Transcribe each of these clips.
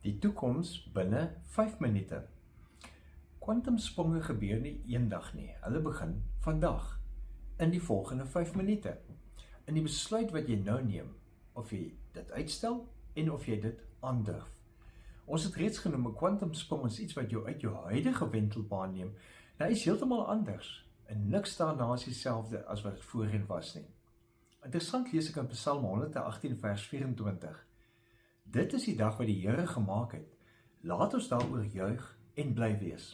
Die toekoms binne 5 minute. Kwantumspronge gebeur nie eendag nie. Hulle begin vandag, in die volgende 5 minute. In die besluit wat jy nou neem, of jy dit uitstel en of jy dit aandurf. Ons het reeds genoem, 'n kwantumsprong is iets wat jou uit jou huidige wentelbaan neem. Nou is heeltemal anders, en niks daarna is dieselfde as wat dit voorheen was nie. Interessant lees ek in Psalm 118 vers 24. Dit is die dag wat die Here gemaak het. Laat ons daaroor juig en bly wees.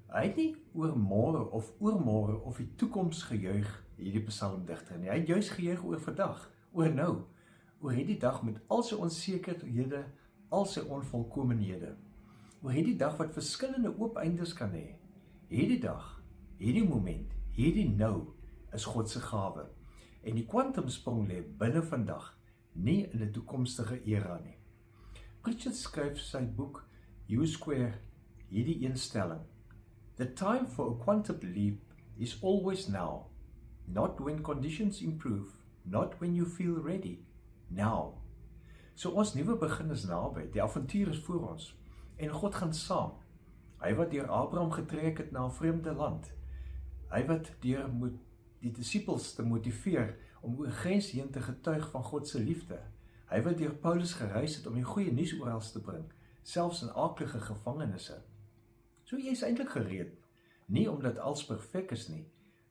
Hy het nie oor môre of oormôre of die toekoms gejuig, hierdie psalmdigter nie. Hy het juis gejuig oor vandag, oor nou, oor hierdie dag met al sy onsekerhede, al sy onvolkomenhede. Oor hierdie dag wat verskillende oop eindes kan hê. Hierdie dag, hierdie moment, hierdie nou is God se gawe. En die kwantumsprong lê binne vandag, nie in 'n toekomstige era nie. Pritchard skryf sy boek U-Square hierdie eenstelling: The time for a quantum leap is always now, not when conditions improve, not when you feel ready, now. So ons nuwe begin is naby, die avontuur is voor ons, en God gaan saam. Hy wat deur Abraham getrek het na 'n vreemde land, hy wat deur die disippels te motiveer om oor grens heen te getuig van God se liefde, hy wat deur Paulus gereis het om die goeie nuus oral te bring, selfs in aaklige gevangenisse. So jy is eintlik gereed, nie omdat alles perfek is nie,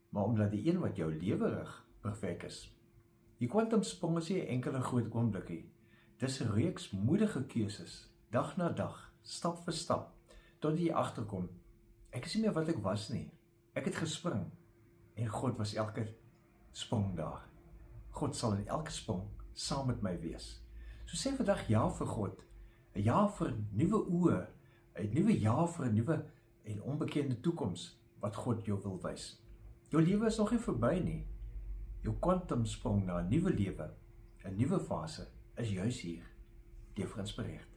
maar omdat die een wat jou lewe rig perfek is. Die kwantumsprong is nie 'n enkele groot oomblikkie. Dis 'n reeks moedige keuses, dag na dag, stap vir stap, tot jy agterkom, ek is nie meer wat ek was nie. Ek het gespring, en God was elke sprong daar. God sal in elke sprong saam met my wees. So sê vandag ja vir God, 'n ja vir nuwe oë, 'n nuwe ja vir 'n nuwe en onbekende toekoms wat God jou wil wys. Jou lewe is nog nie verby nie. Jou kwantumsprong na 'n nuwe lewe, 'n nuwe fase, is juis hier. Deur geïnspireerd.